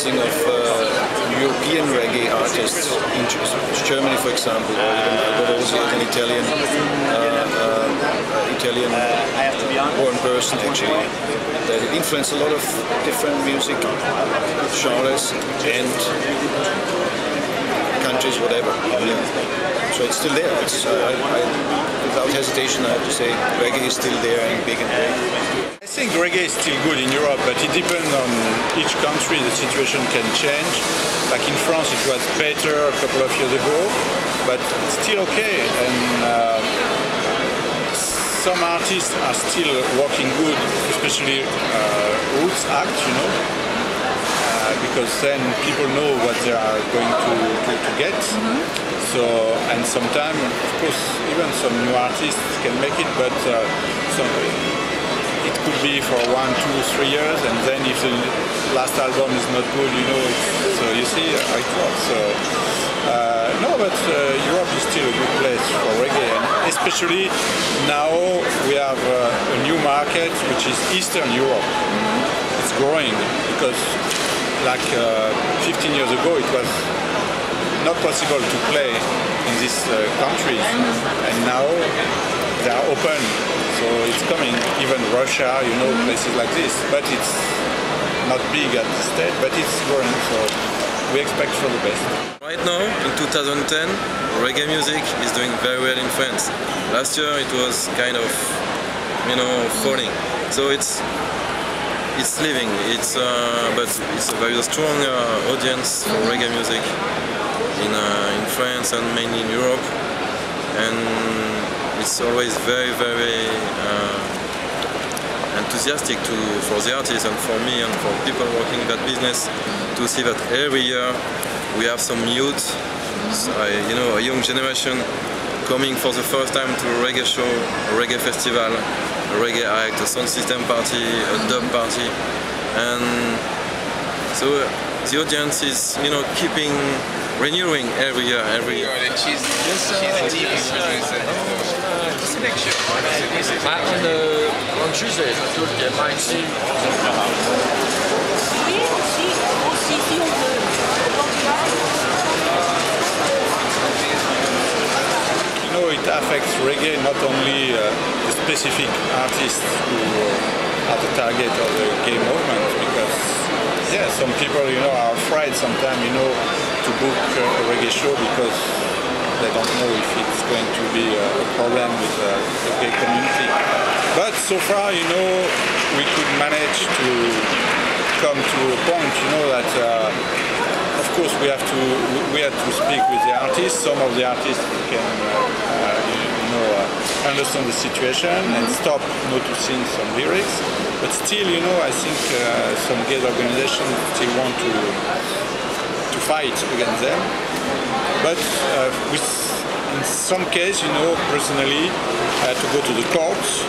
influencing of European reggae artists in Germany, for example, or even Albertosi as an Italian-born person, actually. That it influenced a lot of different music genres and countries, whatever. Yeah. So it's still there. It's, without hesitation, I have to say, reggae is still there and big and great. I think reggae is still good in Europe, but it depends on each country. The situation can change. Like in France, it was better a couple of years ago, but it's still okay. And some artists are still working good, especially roots act, you know, because then people know what they are going to get. So, and sometimes, of course, even some new artists can make it, but it could be for 1, 2, 3 years, and then if the last album is not good, you know, so you see how it works. So, no, but Europe is still a good place for reggae, and especially now we have a new market, which is Eastern Europe. It's growing because, like 15 years ago, it was not possible to play in these countries, and now they are open, so it's coming. Even Russia, you know, places like this, but it's not big at this stage, but it's growing, so we expect for the best. Right now, in 2010, reggae music is doing very well in France. Last year it was kind of, you know, falling, so it's living. But it's a very strong audience for reggae music in France and mainly in Europe, and it's always very, very enthusiastic for the artists and for me and for people working in that business to see that every year we have some youth, you know, a young generation coming for the first time to a reggae show, a reggae festival, a reggae act, a sound system party, a dub party, and so the audience is, you know, keeping renewing every year. She's a TV selection. On Tuesday, there might see. You know, it affects reggae, not only the specific artists who are the target of the gay movement, because yeah, some people, you know, are afraid sometimes, you know, to book a reggae show because they don't know if it's going to be a problem with the gay community. But so far, you know, we could manage to come to a point, you know, that of course we have to speak with the artists. Some of the artists can, you know, understand the situation and stop, you know, to sing some lyrics. But still, you know, I think some gay organizations still want to fight against them. But in some case, you know, personally, I had to go to the courts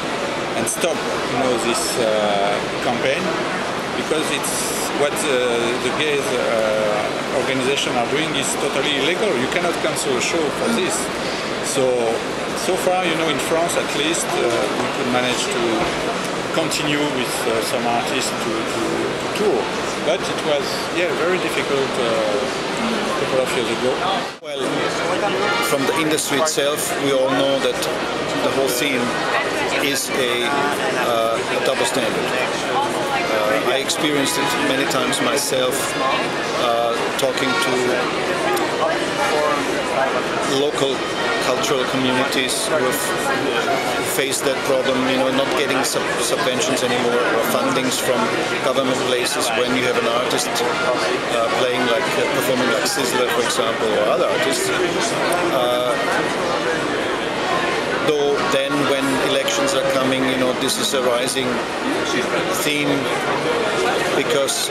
and stop, you know, this campaign, because it's what the gay organization are doing is totally illegal. You cannot cancel a show for this. So far, you know, in France at least, we could manage to continue with some artists to tour. But it was, yeah, very difficult a couple of years ago. Well, from the industry itself, we all know that the whole scene is a double standard. I experienced it many times myself, talking to local cultural communities who have faced that problem, you know, not getting subventions anymore or fundings from government places when you have an artist playing like, performing like Sizzler, for example, or other artists. Though then when elections are coming, you know, this is a rising theme, because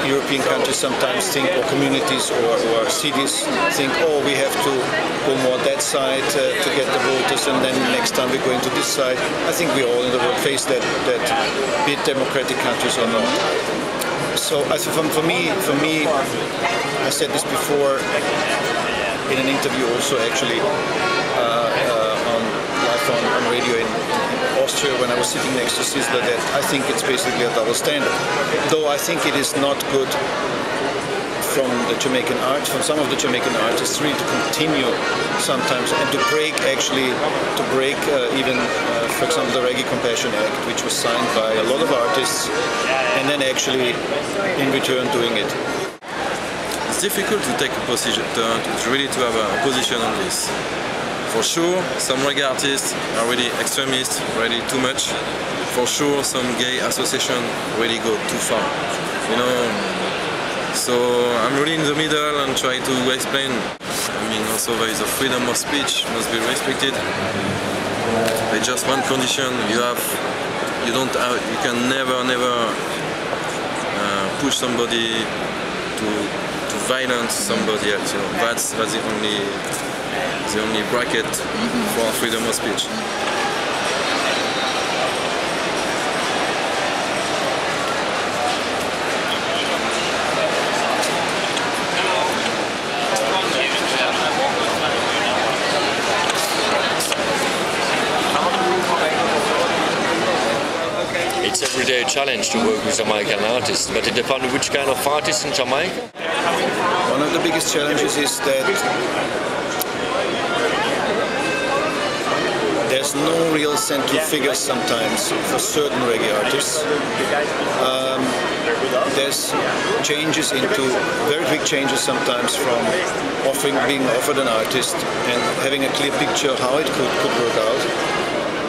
European countries sometimes think, or communities or cities think, oh, we have to go more that side to get the voters, and then next time we're going to this side. I think we all in the world face that be it democratic countries or not. So for me, I said this before in an interview also, actually, on radio in Austria when I was sitting next to Sizzler, that I think it's basically a double standard. Though I think it is not good from the Jamaican art, from some of the Jamaican artists, really to continue sometimes and to break even, for example, the Reggae Compassion Act, which was signed by a lot of artists, and then actually in return doing it. It's difficult to take a position, to really to have a position on this. For sure, some reggae artists are really extremist, really too much. For sure, some gay association really go too far. You know, so I'm really in the middle and try to explain. I mean, also there is a freedom of speech must be respected. There's just one condition: you can never push somebody to violence somebody else. You know, that's the only bracket for freedom of speech. It's every day a challenge to work with Jamaican artists, but it depends on which kind of artists in Jamaica. One of the biggest challenges is that there's no real central figure sometimes for certain reggae artists. There's changes into very big changes sometimes from being offered an artist and having a clear picture how it could work out.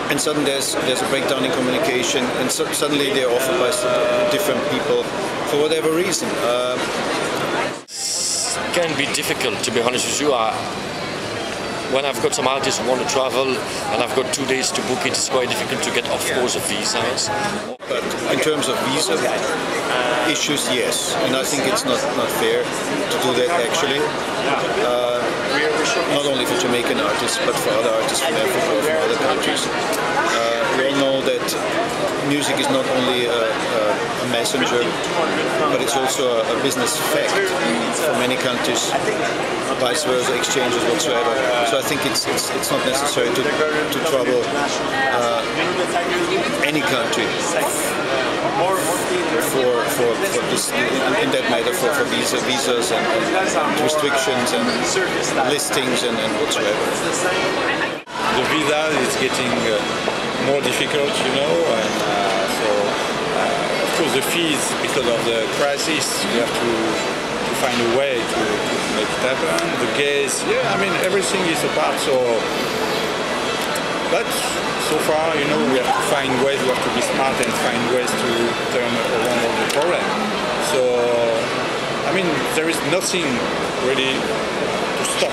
And suddenly there's a breakdown in communication, and suddenly they're offered by different people for whatever reason. It can be difficult, to be honest with you. When I've got some artists who want to travel and I've got 2 days to book it, it's quite difficult to get, of course, a visas. But in terms of visa issues, yes, and I think it's not fair to do that actually. Not only for Jamaican artists, but for other artists from Africa or from other countries. We all know that music is not only a messenger, but it's also a business fact for many countries, vice versa, exchanges whatsoever. So I think it's not necessary to trouble any country for this, in that matter, for visas and restrictions and listings and whatsoever. The visa is getting more difficult, you know, and so of course the fees, because of the crisis, you have to find a way to make it happen. The gas, yeah, I mean everything is apart. So, but so far, you know, we have to find ways. We have to be smart and find ways to turn around all the problem. So, I mean, there is nothing really to stop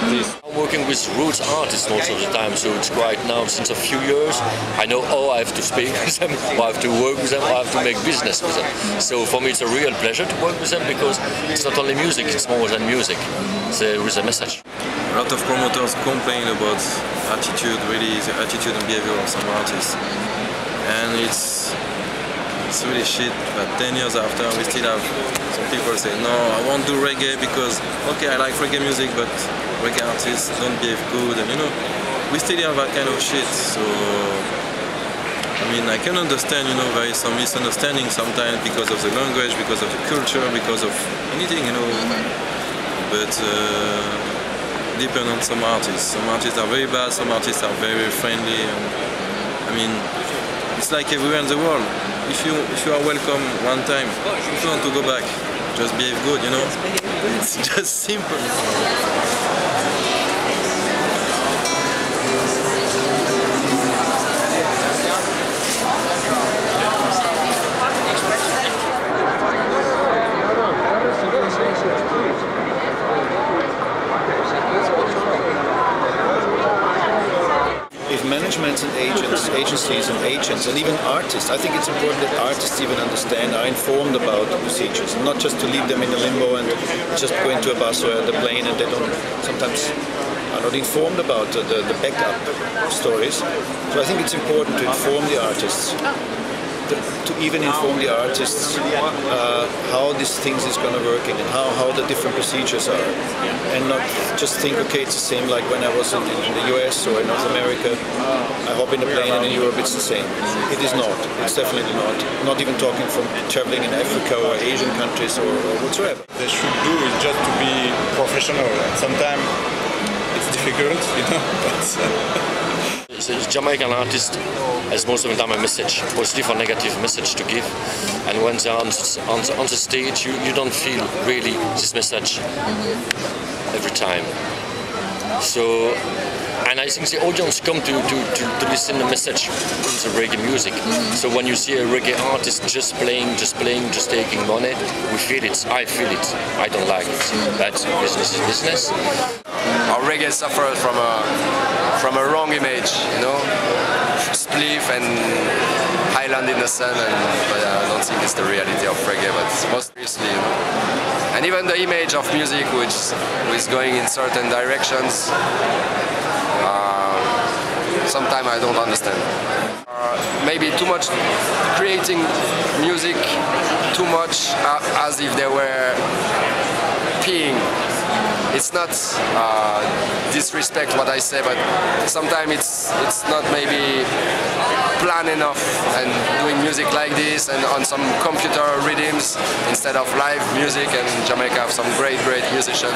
this. I'm working with roots artists most of the time, so it's quite now since a few years. I know how I have to speak with them, how I have to work with them, how I have to make business with them. So for me it's a real pleasure to work with them because it's not only music, it's more than music. There is a message. A lot of promoters complain about attitude, really the attitude and behavior of some artists. And it's really shit, but 10 years after we still have some people say, no, I won't do reggae because, okay, I like reggae music, but reggae artists don't behave good, and you know, we still have that kind of shit. So, I mean, I can understand, you know, there is some misunderstanding sometimes because of the language, because of the culture, because of anything, you know, but depend on some artists. Some artists are very bad, some artists are very friendly, and I mean, it's like everywhere in the world. If you are welcome one time, if you want to go back, just behave good, you know? It's just simple. Managements and agencies and agents and even artists. I think it's important that artists even understand, are informed about the procedures, and not just to leave them in a limbo and just go into a bus or the plane and they don't sometimes are not informed about the backup stories. So I think it's important to inform the artists to even inform the artists how these things is going to work and how the different procedures are, and not just think, okay, it's the same like when I was in the US or in North America. I hop in a plane and in Europe it's the same. It is not. It's definitely not. Not even talking from traveling in Africa or Asian countries or whatsoever. They should do is just to be professional, and sometimes it's difficult, you know. But so the Jamaican artist has most of the time a message, positive or negative message to give, and when they're on the stage, you don't feel really this message every time. So, and I think the audience come to listen the message in the reggae music. So when you see a reggae artist just playing, just taking money, we feel it. I feel it. I don't like it. That's business is business. Our reggae suffers from a wrong image, you know, spliff and Highland in the sun, but I don't think it's the reality of reggae. But most seriously, you know. And even the image of music, which is going in certain directions, sometimes I don't understand. Maybe too much creating music, too much as if they were peeing. It's not disrespect what I say, but sometimes it's not maybe planned enough, and doing music like this and on some computer rhythms instead of live music. And Jamaica have some great musicians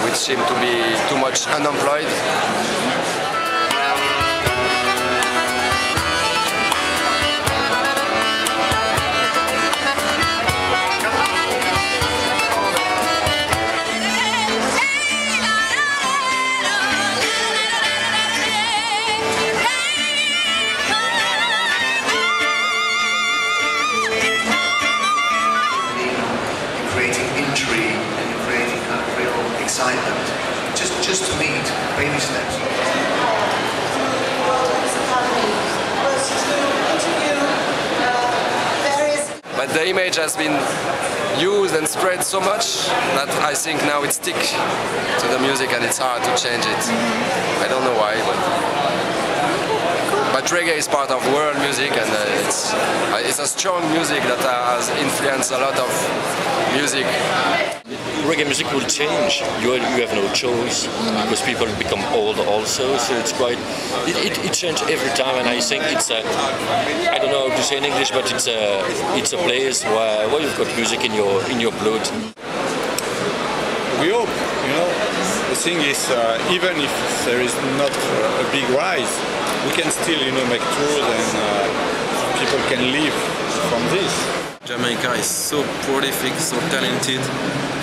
which seem to be too much unemployed. Just to meet, baby steps. But the image has been used and spread so much that I think now it sticks to the music and it's hard to change it. I don't know why, but reggae is part of world music, and it's a strong music that has influenced a lot of music. Reggae music will change. You have no choice because people become older also. So it's quite. It changes every time, and I think it's a. I don't know how to say in English, but it's a place where you've got music in your blood. we hope, you know. The thing is, even if there is not a big rise, we can still, you know, make tours and people can live from this. Jamaica is so prolific, so talented,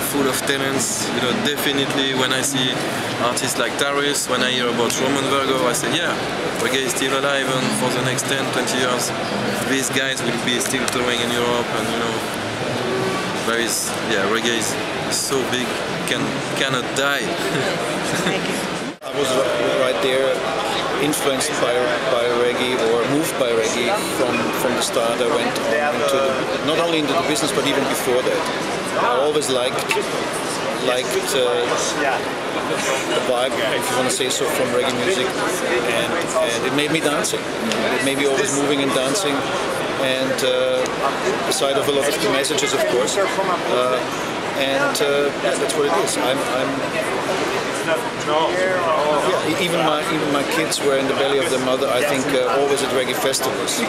full of talents. You know, definitely when I see artists like Darius, when I hear about Roman Virgo, I say, yeah, reggae is still alive, and for the next 10, 20 years, these guys will be still touring in Europe, and you know, there is, yeah, reggae is so big, cannot die. I was right there, influenced by reggae or moved by reggae from the start. I went into not only into the business but even before that. I always liked the vibe, if you want to say so, from reggae music, and it made me dancing. It made me always moving and dancing, and beside of a lot of the messages, of course. That's what it is. Yeah, even my kids were in the belly of their mother, I think, always at reggae festivals,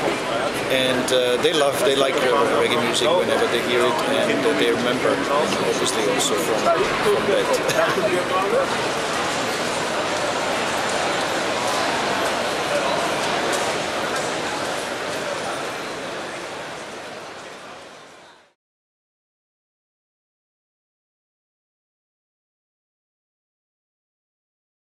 and they like reggae music whenever they hear it, and they remember, obviously, also from that.